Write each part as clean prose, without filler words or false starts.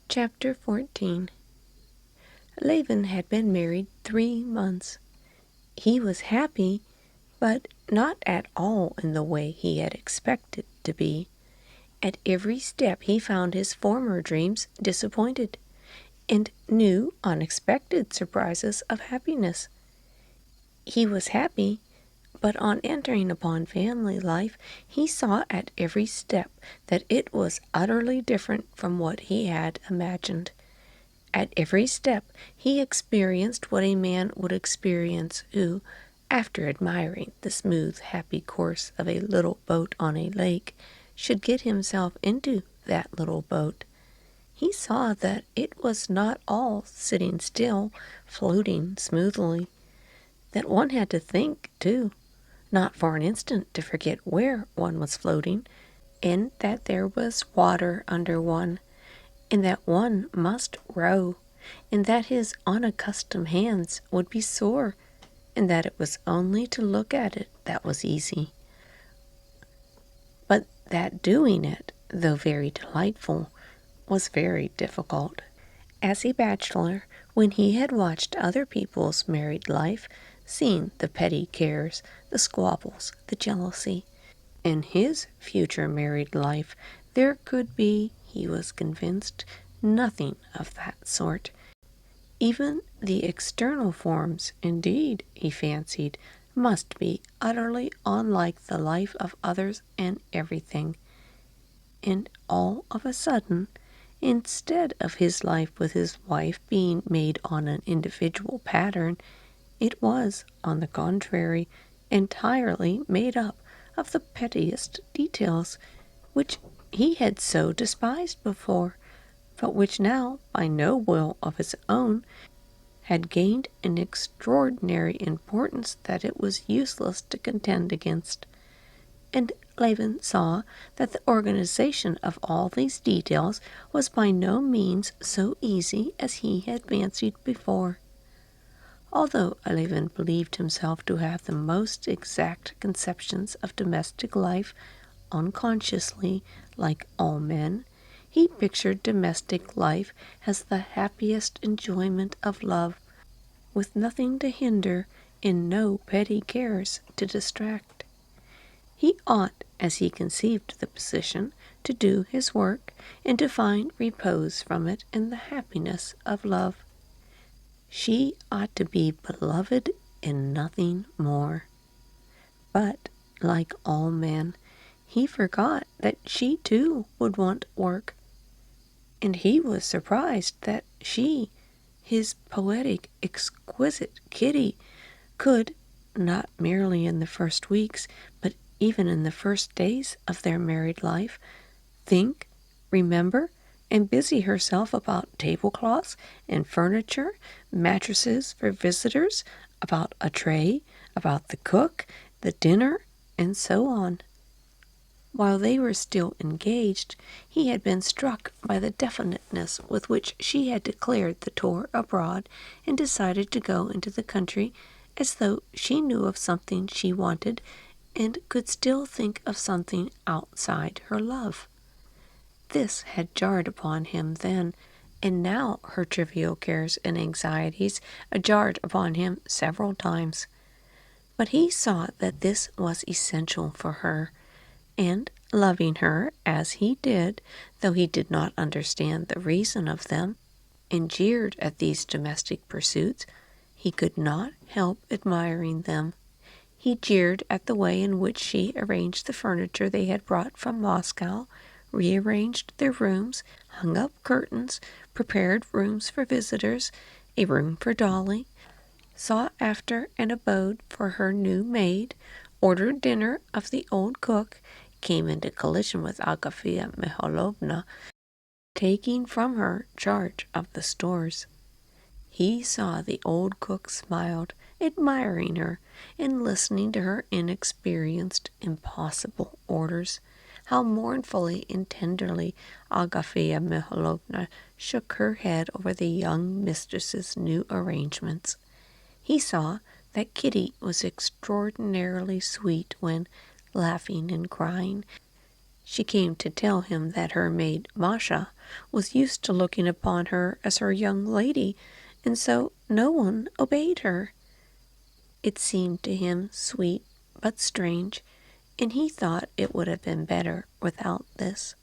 Chapter 14. Levin had been married 3 months. He was happy, but not at all in the way he had expected to be. At every step he found his former dreams disappointed, and new, unexpected surprises of happiness. He was happy, but on entering upon family life, he saw at every step that it was utterly different from what he had imagined. At every step he experienced what a man would experience who, after admiring the smooth, happy course of a little boat on a lake, should get himself into that little boat. He saw that it was not all sitting still, floating smoothly, that one had to think, too, not for an instant to forget where one was floating, and that there was water under one, and that one must row, and that his unaccustomed hands would be sore, and that it was only to look at it that was easy, but that doing it, though very delightful, was very difficult. As a bachelor, when he had watched other people's married life, seen the petty cares, the squabbles, the jealousy, in his future married life there could be, he was convinced, nothing of that sort. Even the external forms, indeed, he fancied, must be utterly unlike the life of others and everything. And all of a sudden, instead of his life with his wife being made on an individual pattern, it was, on the contrary, entirely made up of the pettiest details, which he had so despised before, but which now, by no will of his own, had gained an extraordinary importance that it was useless to contend against. And Levin saw that the organization of all these details was by no means so easy as he had fancied before. Although Levin believed himself to have the most exact conceptions of domestic life, unconsciously, like all men, he pictured domestic life as the happiest enjoyment of love, with nothing to hinder and no petty cares to distract. He ought, as he conceived the position, to do his work and to find repose from it in the happiness of love. She ought to be beloved and nothing more. But, like all men, he forgot that she too would want work, and he was surprised that she, his poetic, exquisite Kitty, could, not merely in the first weeks, but even in the first days of their married life, think, remember, and busy herself about tablecloths and furniture, mattresses for visitors, about a tray, about the cook, the dinner, and so on. While they were still engaged, he had been struck by the definiteness with which she had declared the tour abroad and decided to go into the country, as though she knew of something she wanted and could still think of something outside her love. This had jarred upon him then, and now her trivial cares and anxieties jarred upon him several times. But he saw that this was essential for her, and loving her as he did, though he did not understand the reason of them, and jeered at these domestic pursuits, he could not help admiring them. He jeered at the way in which she arranged the furniture they had brought from Moscow, rearranged their rooms, hung up curtains, prepared rooms for visitors, a room for Dolly, sought after an abode for her new maid, ordered dinner of the old cook, came into collision with Agafea Mikhailovna, taking from her charge of the stores. He saw the old cook smiled, admiring her, and listening to her inexperienced, impossible orders. How mournfully and tenderly Agafea Mikhailovna shook her head over the young mistress's new arrangements. He saw that Kitty was extraordinarily sweet when, laughing and crying, She came to tell him that her maid Masha was used to looking upon her as her young lady, and so no one obeyed her. It seemed to him sweet but strange, and he thought it would have been better without this.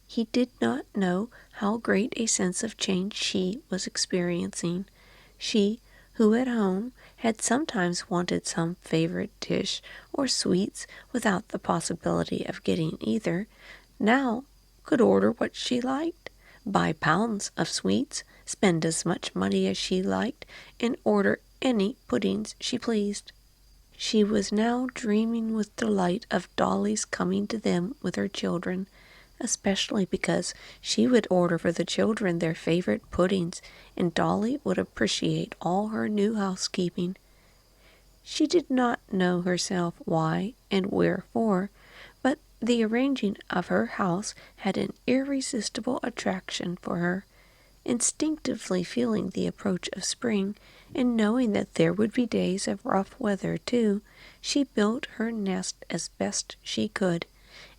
He did not know how great a sense of change she was experiencing. She, who at home had sometimes wanted some favorite dish or sweets without the possibility of getting either, now could order what she liked, buy pounds of sweets, spend as much money as she liked, and order any puddings she pleased. She was now dreaming with delight of Dolly's coming to them with her children, especially because she would order for the children their favorite puddings, and Dolly would appreciate all her new housekeeping. She did not know herself why and wherefore, but the arranging of her house had an irresistible attraction for her. Instinctively feeling the approach of spring, and knowing that there would be days of rough weather too, she built her nest as best she could,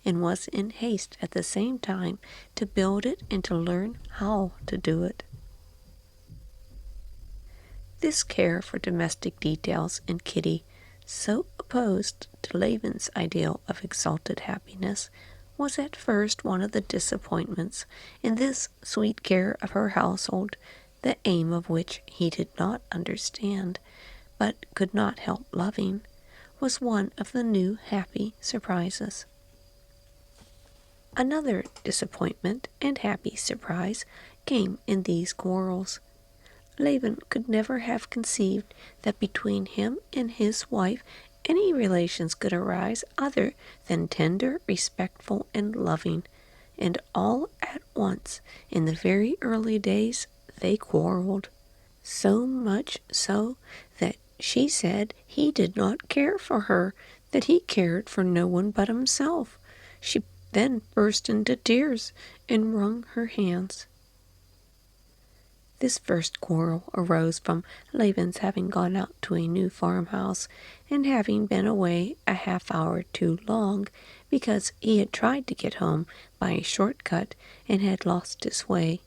and was in haste at the same time to build it and to learn how to do it. This care for domestic details in Kitty, so opposed to Levin's ideal of exalted happiness, was at first one of the disappointments in this sweet care of her household, the aim of which he did not understand, but could not help loving, was one of the new happy surprises. Another disappointment and happy surprise came in these quarrels. Levin could never have conceived that between him and his wife any relations could arise other than tender, respectful, and loving, and all at once, in the very early days, they quarreled. So much so that she said he did not care for her, that he cared for no one but himself. She then burst into tears and wrung her hands. This first quarrel arose from Levin's having gone out to a new farmhouse, and having been away a half-hour too long, because he had tried to get home by a short-cut and had lost his way.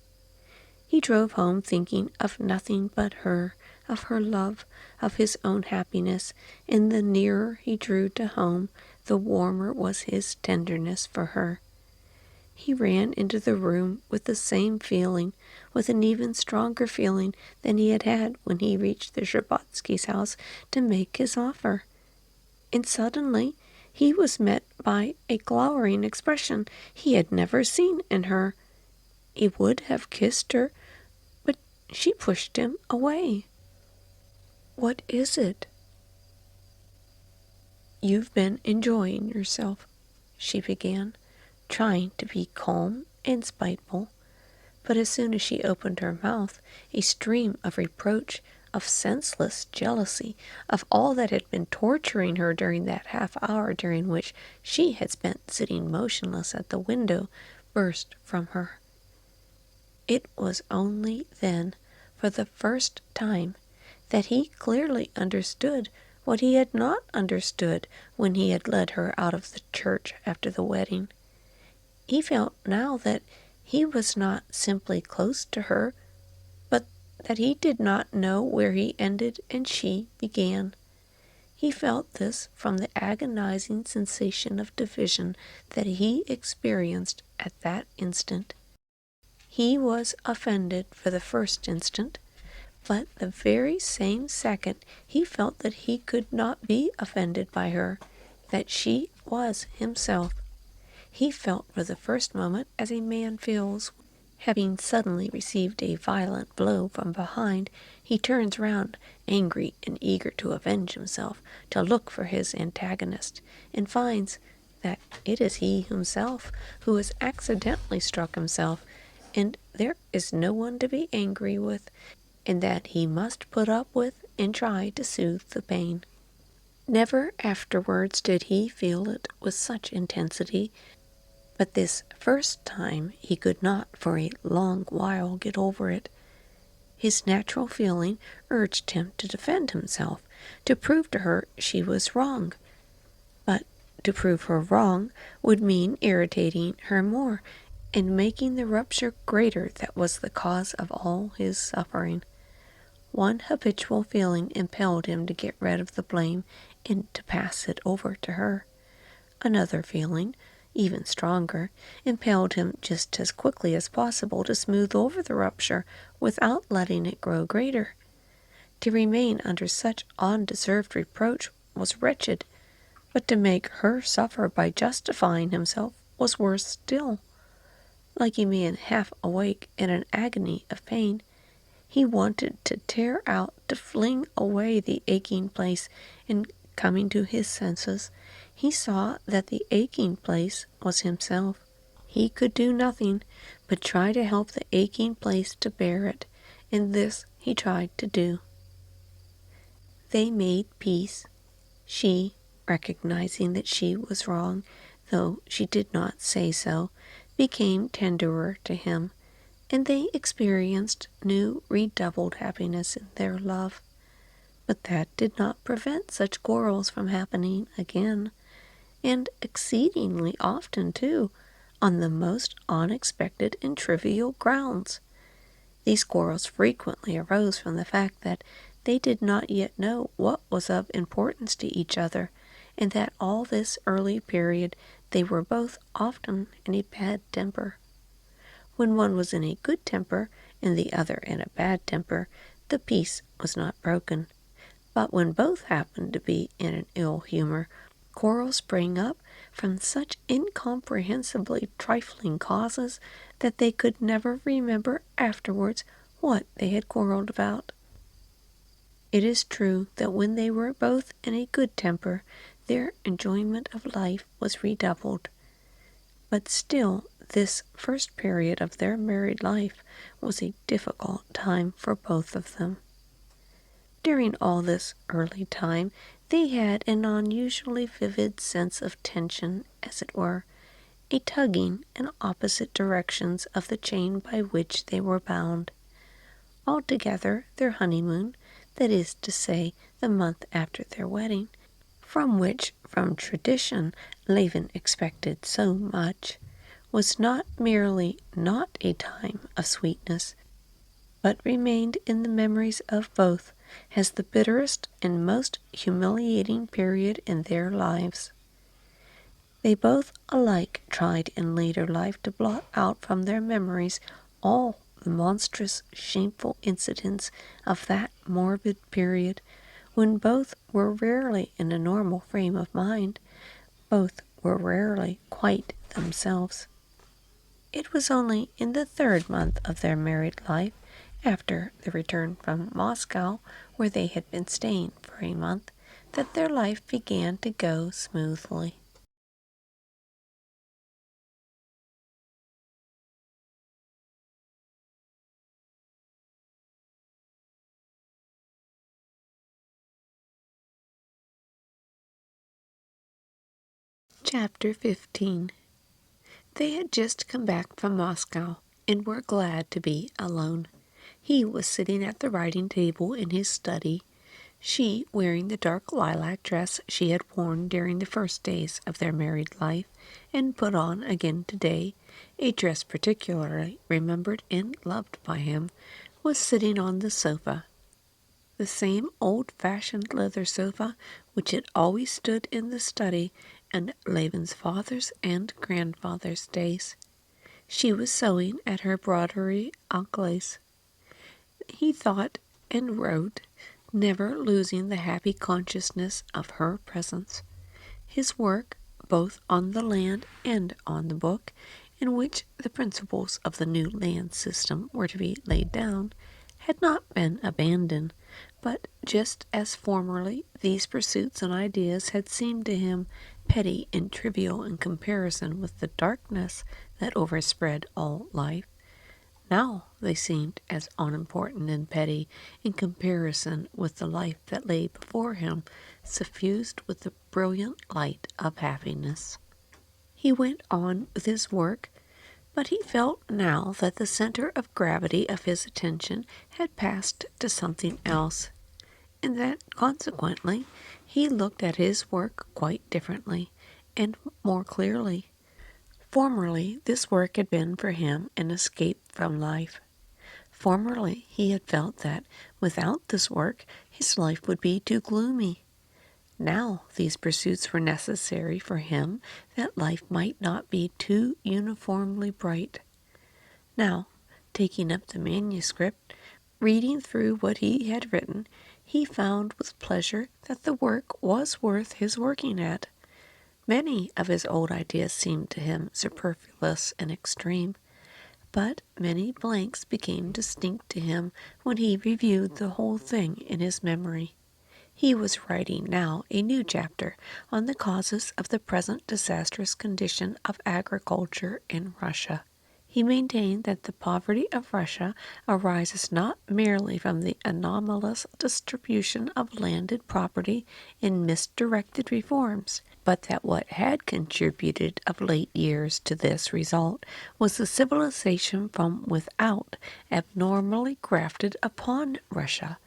He drove home thinking of nothing but her, of her love, of his own happiness, and the nearer he drew to home, the warmer was his tenderness for her. He ran into the room with the same feeling, with an even stronger feeling than he had had when he reached the Sherbatskys' house to make his offer. And suddenly he was met by a glowering expression he had never seen in her. He would have kissed her, but she pushed him away. "What is it?" "You've been enjoying yourself," she began, trying to be calm and spiteful. But as soon as she opened her mouth, a stream of reproach, of senseless jealousy, of all that had been torturing her during that half-hour during which she had spent sitting motionless at the window, burst from her. It was only then, for the first time, that he clearly understood what he had not understood when he had led her out of the church after the wedding. He felt now that he was not simply close to her, but that he did not know where he ended and she began. He felt this from the agonizing sensation of division that he experienced at that instant. He was offended for the first instant, but the very same second he felt that he could not be offended by her, that she was himself. He felt for the first moment as a man feels, having suddenly received a violent blow from behind. He turns round, angry and eager to avenge himself, to look for his antagonist, and finds that it is he himself who has accidentally struck himself, and there is no one to be angry with, and that he must put up with and try to soothe the pain. Never afterwards did he feel it with such intensity, but this first time he could not for a long while get over it. His natural feeling urged him to defend himself, to prove to her she was wrong. But to prove her wrong would mean irritating her more and making the rupture greater that was the cause of all his suffering. One habitual feeling impelled him to get rid of the blame and to pass it over to her. Another feeling, even stronger, impelled him just as quickly as possible to smooth over the rupture without letting it grow greater. To remain under such undeserved reproach was wretched, but to make her suffer by justifying himself was worse still. Like a man half awake in an agony of pain, he wanted to tear out, to fling away the aching place, and coming to his senses, he saw that the aching place was himself. He could do nothing but try to help the aching place to bear it, and this he tried to do. They made peace. She, recognizing that she was wrong, though she did not say so, became tenderer to him, and they experienced new redoubled happiness in their love. But that did not prevent such quarrels from happening again, and exceedingly often too, on the most unexpected and trivial grounds. These quarrels frequently arose from the fact that they did not yet know what was of importance to each other, and that all this early period they were both often in a bad temper. When one was in a good temper and the other in a bad temper, the peace was not broken. But when both happened to be in an ill humor, quarrels sprang up from such incomprehensibly trifling causes that they could never remember afterwards what they had quarreled about. It is true that when they were both in a good temper, their enjoyment of life was redoubled. But still, this first period of their married life was a difficult time for both of them. During all this early time, they had an unusually vivid sense of tension, as it were, a tugging in opposite directions of the chain by which they were bound. Altogether, their honeymoon, that is to say, the month after their wedding, from which, from tradition, Levin expected so much, was not merely not a time of sweetness, but remained in the memories of both as the bitterest and most humiliating period in their lives. They both alike tried in later life to blot out from their memories all the monstrous, shameful incidents of that morbid period, when both were rarely in a normal frame of mind, both were rarely quite themselves. It was only in the third month of their married life, after the return from Moscow, where they had been staying for a month, that their life began to go smoothly. Chapter 15. They had just come back from Moscow, and were glad to be alone. He was sitting at the writing table in his study, she wearing the dark lilac dress she had worn during the first days of their married life, and put on again today, a dress particularly remembered and loved by him, was sitting on the sofa. The same old-fashioned leather sofa which had always stood in the study in Levin's father's and grandfather's days. She was sewing at her broderie anglaise. He thought and wrote, never losing the happy consciousness of her presence. His work, both on the land and on the book, in which the principles of the new land system were to be laid down, had not been abandoned, but just as formerly these pursuits and ideas had seemed to him petty and trivial in comparison with the darkness that overspread all life, now they seemed as unimportant and petty in comparison with the life that lay before him, suffused with the brilliant light of happiness. He went on with his work, but he felt now that the center of gravity of his attention had passed to something else, and that consequently he looked at his work quite differently, and more clearly. Formerly, this work had been for him an escape from life. Formerly, he had felt that without this work, his life would be too gloomy. Now, these pursuits were necessary for him that life might not be too uniformly bright. Now, taking up the manuscript, reading through what he had written, he found with pleasure that the work was worth his working at. Many of his old ideas seemed to him superfluous and extreme, but many blanks became distinct to him when he reviewed the whole thing in his memory. He was writing now a new chapter on the causes of the present disastrous condition of agriculture in Russia. He maintained that the poverty of Russia arises not merely from the anomalous distribution of landed property in misdirected reforms, but that what had contributed of late years to this result was the civilization from without abnormally grafted upon Russia,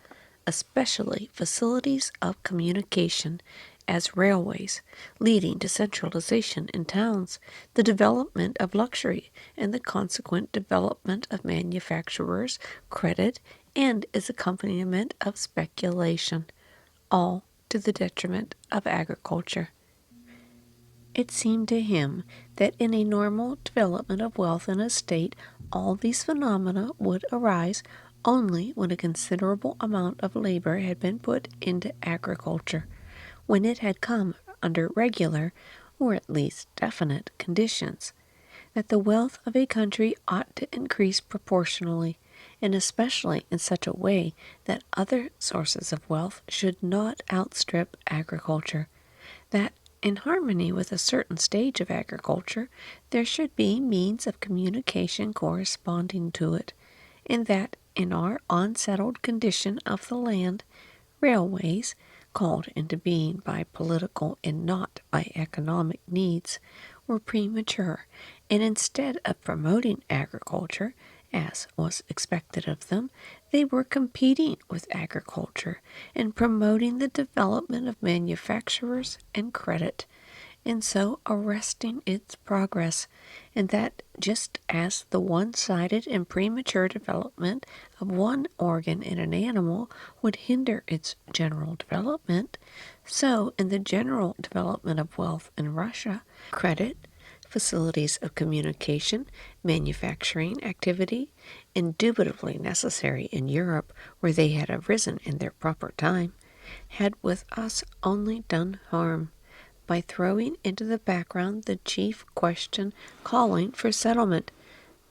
especially facilities of communication as railways, leading to centralization in towns, the development of luxury, and the consequent development of manufacturers' credit and its accompaniment of speculation, all to the detriment of agriculture. It seemed to him that in a normal development of wealth in a state, all these phenomena would arise only when a considerable amount of labor had been put into agriculture, when it had come under regular, or at least definite, conditions, that the wealth of a country ought to increase proportionally, and especially in such a way that other sources of wealth should not outstrip agriculture, that in harmony with a certain stage of agriculture, there should be means of communication corresponding to it, and that in our unsettled condition of the land, railways, called into being by political and not by economic needs, were premature, and instead of promoting agriculture, as was expected of them, they were competing with agriculture and promoting the development of manufacturers and credit, and so arresting its progress, and that just as the one-sided and premature development of one organ in an animal would hinder its general development, so in the general development of wealth in Russia, credit, facilities of communication, manufacturing activity, indubitably necessary in Europe where they had arisen in their proper time, had with us only done harm, by throwing into the background the chief question calling for settlement,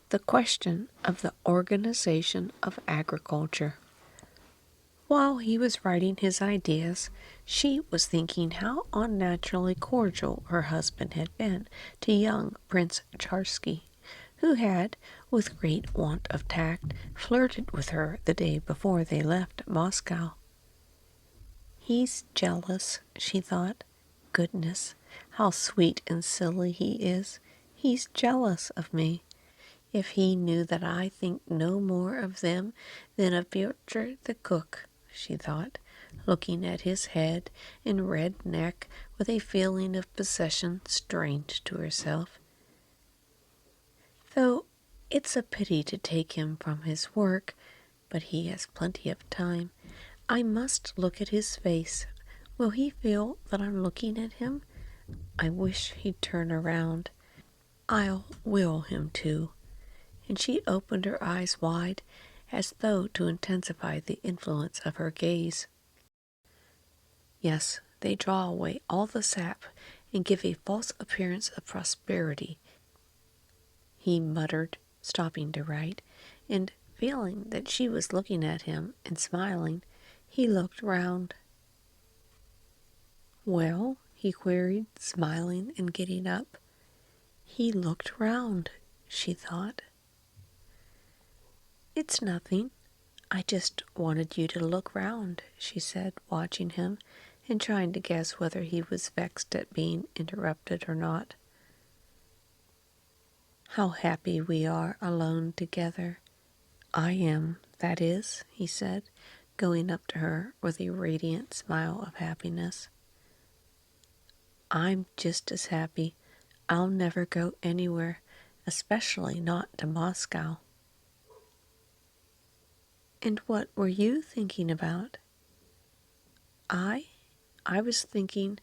the question of the organization of agriculture. While he was writing his ideas, she was thinking how unnaturally cordial her husband had been to young Prince Charsky, who had, with great want of tact, flirted with her the day before they left Moscow. He's jealous, she thought. Goodness, how sweet and silly he is. He's jealous of me. If he knew that I think no more of them than of Piotr the cook, she thought, looking at his head and red neck with a feeling of possession strange to herself. Though it's a pity to take him from his work, but he has plenty of time. I must look at his face. Will he feel that I'm looking at him? I wish he'd turn around. I'll will him to. And she opened her eyes wide, as though to intensify the influence of her gaze. Yes, they draw away all the sap and give a false appearance of prosperity, he muttered, stopping to write, and feeling that she was looking at him and smiling, he looked round. Well, he queried, smiling and getting up. He looked round, she thought. It's nothing. I just wanted you to look round, she said, watching him and trying to guess whether he was vexed at being interrupted or not. How happy we are alone together. I am, that is, he said, going up to her with a radiant smile of happiness. I'm just as happy. I'll never go anywhere, especially not to Moscow." "And what were you thinking about?" I? I was thinking,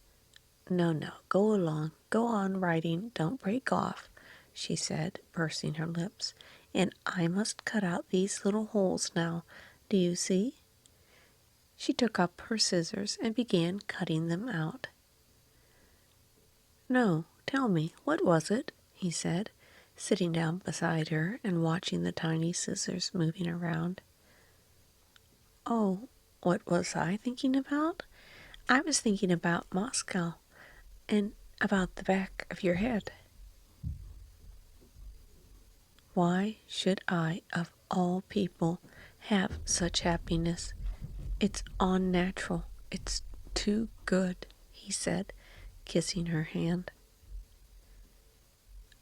no, go along. Go on writing. Don't break off," she said, pursing her lips. "And I must cut out these little holes now. Do you see?" She took up her scissors and began cutting them out. "No, tell me, what was it?" he said, sitting down beside her and watching the tiny scissors moving around. "Oh, what was I thinking about? I was thinking about Moscow and about the back of your head." "Why should I, of all people, have such happiness? It's unnatural. It's too good," he said, kissing her hand.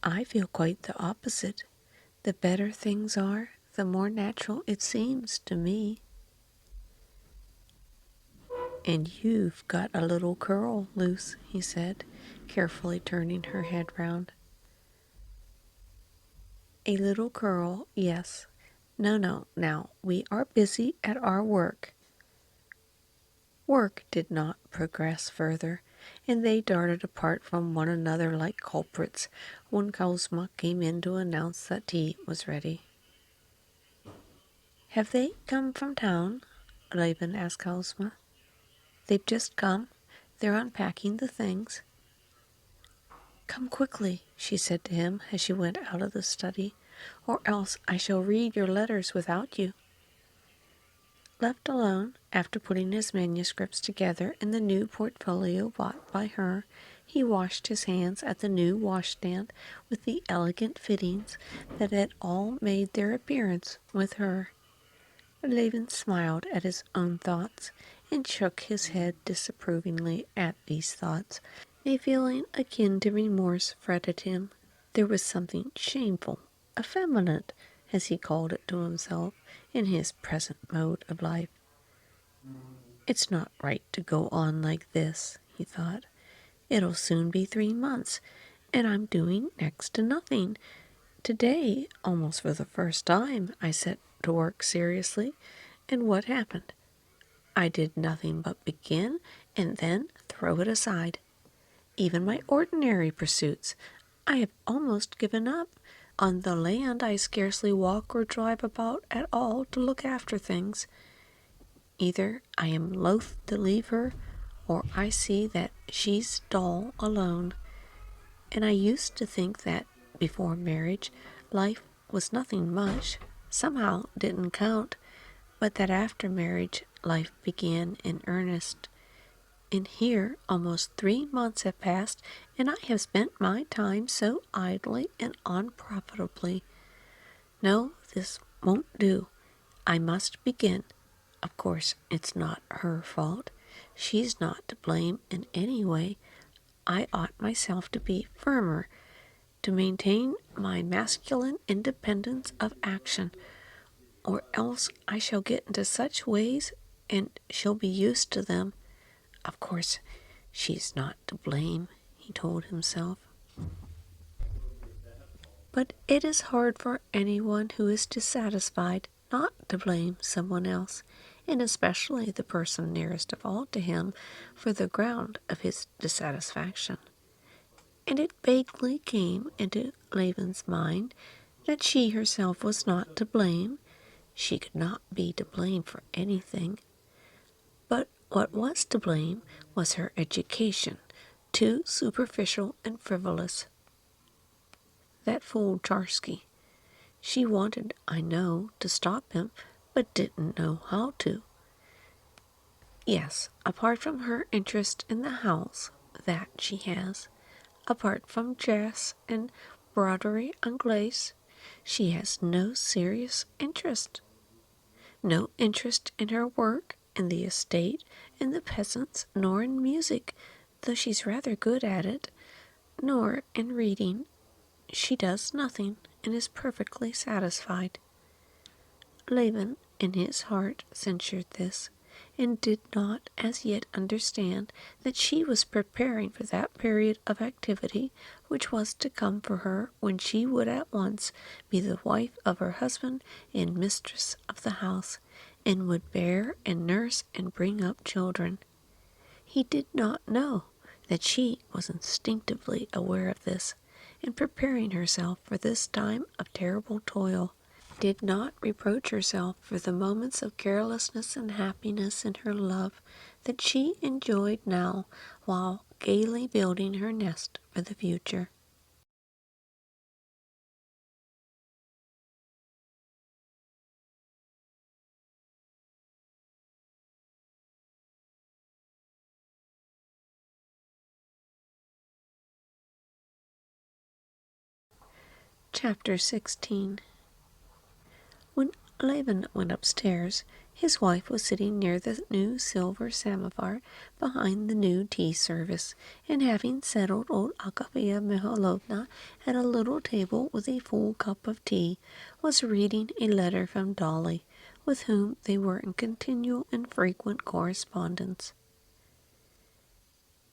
"I feel quite the opposite. The better things are, the more natural it seems to me." "And you've got a little curl loose," he said, carefully turning her head round. "A little curl, yes. No, now, we are busy at our work." Work did not progress further, and they darted apart from one another like culprits when Kozma came in to announce that tea was ready. "Have they come from town?" Levin asked Kozma. "They've just come. They're unpacking the things." "Come quickly," she said to him as she went out of the study, "or else I shall read your letters without you." Left alone, after putting his manuscripts together in the new portfolio bought by her, he washed his hands at the new washstand with the elegant fittings that had all made their appearance with her. Levin smiled at his own thoughts and shook his head disapprovingly at these thoughts. A feeling akin to remorse fretted him. There was something shameful, effeminate, as he called it to himself, in his present mode of life. "It's not right to go on like this," he thought. "It'll soon be 3 months, and I'm doing next to nothing. Today, almost for the first time, I set to work seriously, and what happened? I did nothing but begin and then throw it aside. Even my ordinary pursuits I have almost given up. On the land I scarcely walk or drive about at all to look after things. Either I am loath to leave her, or I see that she's dull alone. And I used to think that, before marriage, life was nothing much, somehow didn't count, but that after marriage life began in earnest. And here almost 3 months have passed, and I have spent my time so idly and unprofitably. No, this won't do. I must begin. Of course, it's not her fault. She's not to blame in any way. I ought myself to be firmer, to maintain my masculine independence of action, or else I shall get into such ways, and she'll be used to them. Of course, she's not to blame," he told himself. But it is hard for anyone who is dissatisfied not to blame someone else, and especially the person nearest of all to him, for the ground of his dissatisfaction. And it vaguely came into Levin's mind that she herself was not to blame. She could not be to blame for anything. But what was to blame was her education, too superficial and frivolous. That fool Charsky. She wanted, I know, to stop him, but didn't know how to. Yes, apart from her interest in the house, that she has, apart from dress and broderie anglaise, she has no serious interest. No interest in her work, in the estate, in the peasants, nor in music, though she's rather good at it, nor in reading. She does nothing, and is perfectly satisfied. Levin, in his heart, censured this, and did not as yet understand that she was preparing for that period of activity which was to come for her, when she would at once be the wife of her husband and mistress of the house, and would bear and nurse and bring up children. He did not know that she was instinctively aware of this, and preparing herself for this time of terrible toil, did not reproach herself for the moments of carelessness and happiness in her love that she enjoyed now, while gaily building her nest for the future. Chapter 16. When Levin went upstairs, his wife was sitting near the new silver samovar behind the new tea service, and having settled old Agafea Mihalovna at a little table with a full cup of tea, was reading a letter from Dolly, with whom they were in continual and frequent correspondence.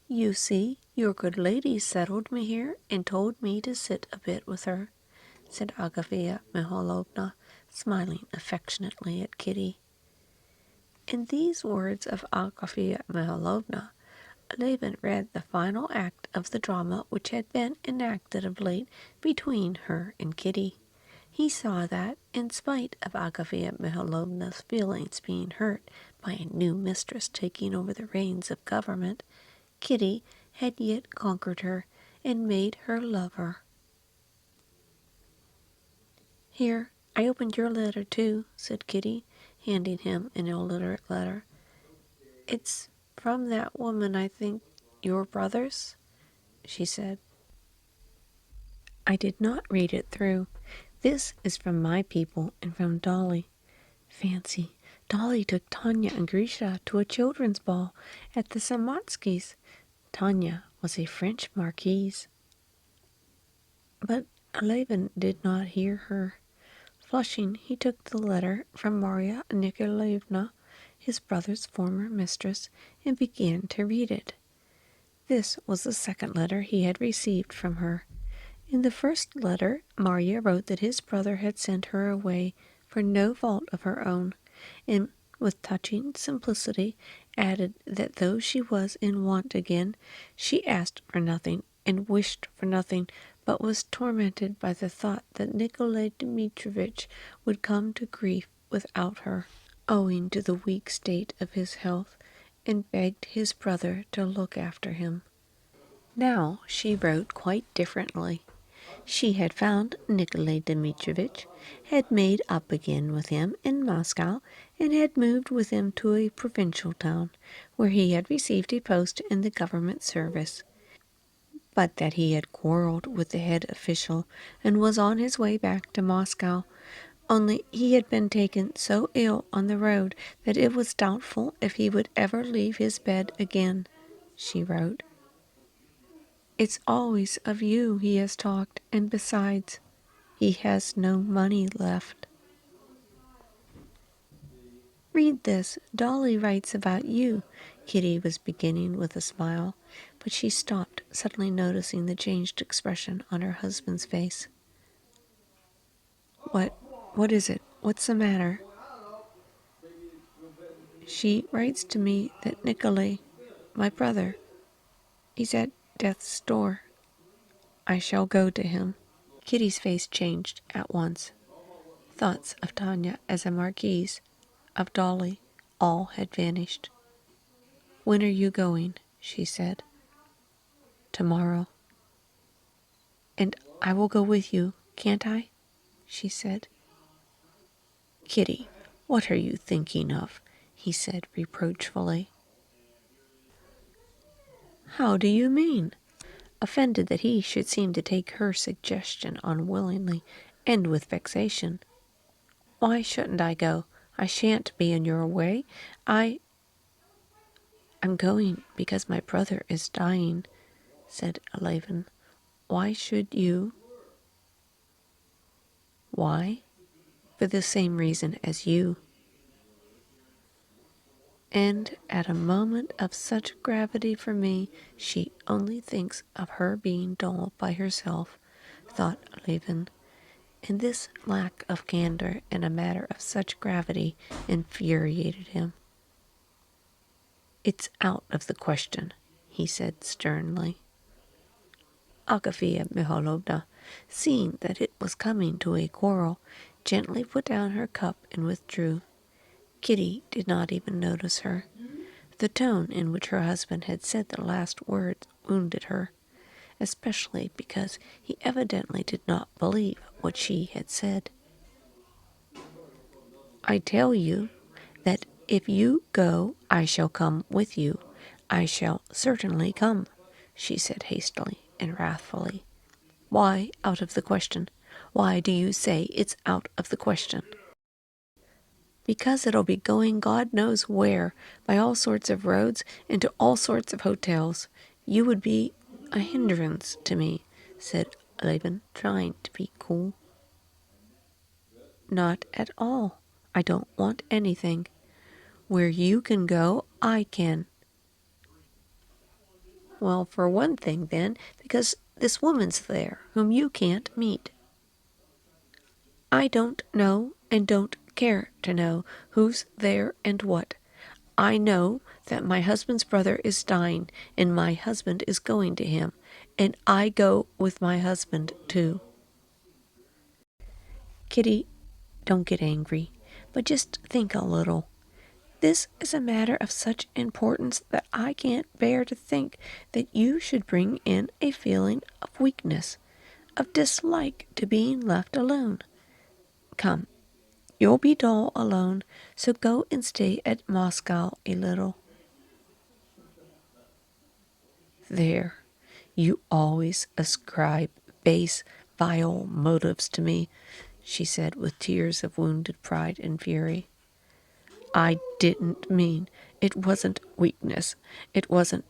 "You see, your good lady settled me here, and told me to sit a bit with her," said Agafea Mihalovna, smiling affectionately at Kitty. In these words of Agafea Mihalovna, Levin read the final act of the drama which had been enacted of late between her and Kitty. He saw that, in spite of Agafea Mihalovna's feelings being hurt by a new mistress taking over the reins of government, Kitty had yet conquered her and made her love her. "Here, I opened your letter too," said Kitty, handing him an illiterate letter. "It's from that woman, I think, your brother's," she said. "I did not read it through. This is from my people and from Dolly. Fancy, Dolly took Tanya and Grisha to a children's ball at the Samotskys'. Tanya was a French marquise." But Levin did not hear her. Flushing, he took the letter from Marya Nikolaevna, his brother's former mistress, and began to read it. This was the second letter he had received from her. In the first letter, Marya wrote that his brother had sent her away for no fault of her own, and with touching simplicity added that though she was in want again, she asked for nothing and wished for nothing, but was tormented by the thought that Nikolay Dmitrievitch would come to grief without her, owing to the weak state of his health, and begged his brother to look after him. Now she wrote quite differently. She had found Nikolay Dmitrievitch, had made up again with him in Moscow, and had moved with him to a provincial town, where he had received a post in the government service, but that he had quarreled with the head official and was on his way back to Moscow, only he had been taken so ill on the road that it was doubtful if he would ever leave his bed again, she wrote. "It's always of you he has talked, and besides, he has no money left." "Read this. Dolly writes about you," Kitty was beginning with a smile, but she stopped, suddenly noticing the changed expression on her husband's face. What is it? What's the matter?" "She writes to me that Nikolay, my brother, he's at death's door. I shall go to him." Kitty's face changed at once. Thoughts of Tanya as a marquise, of Dolly, all had vanished. "When are you going?" she said. "Tomorrow." "And I will go with you, can't I?" she said. "Kitty, what are you thinking of?" he said reproachfully. "How do you mean?" Offended that he should seem to take her suggestion unwillingly and with vexation. "Why shouldn't I go? I shan't be in your way. I'm going because my brother is dying," said Levin. "Why should you?" "Why? For the same reason as you." And at a moment of such gravity for me, she only thinks of her being dull by herself, thought Levin. And this lack of candor in a matter of such gravity infuriated him. "It's out of the question," he said sternly. Agafea Mihalovna, seeing that it was coming to a quarrel, gently put down her cup and withdrew. Kitty did not even notice her. The tone in which her husband had said the last words wounded her, especially because he evidently did not believe what she had said. "I tell you that if you go, I shall come with you. I shall certainly come," she said hastily and wrathfully. "Why out of the question? Why do you say it's out of the question?" "Because it'll be going God knows where, by all sorts of roads, into all sorts of hotels. You would be a hindrance to me," said Levin, trying to be cool. "Not at all. I don't want anything. Where you can go, I can." "Well, for one thing, then, because this woman's there, whom you can't meet." "I don't know and don't care to know who's there and what. I know that my husband's brother is dying, and my husband is going to him, and I go with my husband, too." "Kitty, don't get angry, but just think a little. This is a matter of such importance that I can't bear to think that you should bring in a feeling of weakness, of dislike to being left alone. Come, you'll be dull alone, so go and stay at Moscow a little." "There, you always ascribe base, vile motives to me," she said with tears of wounded pride and fury. "I didn't mean. It wasn't weakness. It wasn't.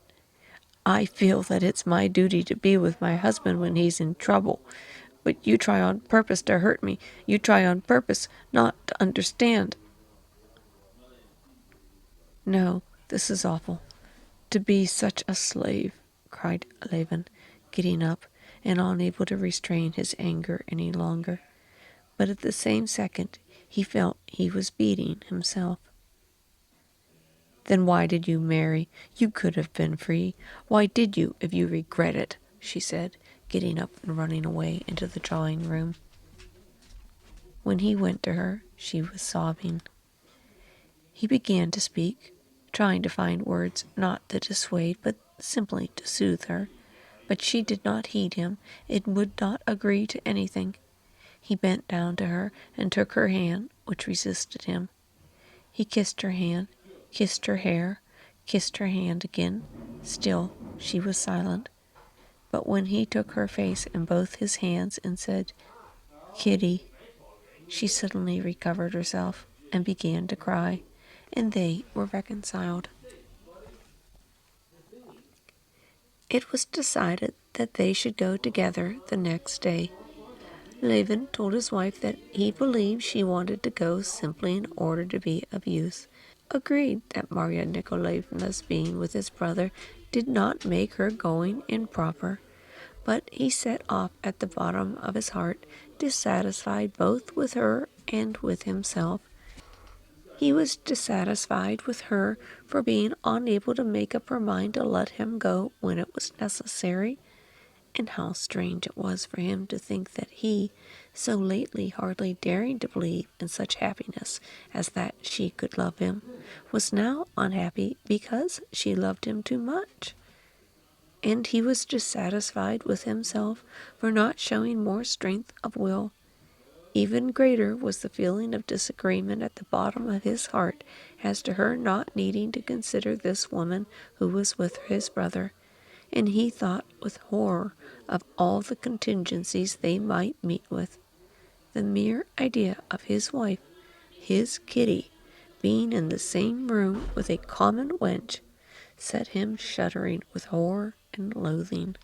I feel that it's my duty to be with my husband when he's in trouble. But you try on purpose to hurt me. You try on purpose not to understand." "No, this is awful. To be such a slave," cried Levin, getting up and unable to restrain his anger any longer. But at the same second he felt he was beating himself. "Then why did you marry? You could have been free. Why did you, if you regret it?" she said, getting up and running away into the drawing room. When he went to her, she was sobbing. He began to speak, trying to find words not to dissuade, but simply to soothe her. But she did not heed him, and would not agree to anything. He bent down to her and took her hand, which resisted him. He kissed her hand, kissed her hair, kissed her hand again. Still she was silent. But when he took her face in both his hands and said, "Kitty," she suddenly recovered herself and began to cry, and they were reconciled. It was decided that they should go together the next day. Levin told his wife that he believed she wanted to go simply in order to be of use, agreed that Marya Nikolaevna's being with his brother did not make her going improper, but he set off at the bottom of his heart, dissatisfied both with her and with himself. He was dissatisfied with her for being unable to make up her mind to let him go when it was necessary. And how strange it was for him to think that he, so lately hardly daring to believe in such happiness as that she could love him, was now unhappy because she loved him too much. And he was dissatisfied with himself for not showing more strength of will. Even greater was the feeling of disagreement at the bottom of his heart as to her not needing to consider this woman who was with his brother, and he thought with horror of all the contingencies they might meet with. The mere idea of his wife, his Kitty, being in the same room with a common wench, set him shuddering with horror and loathing.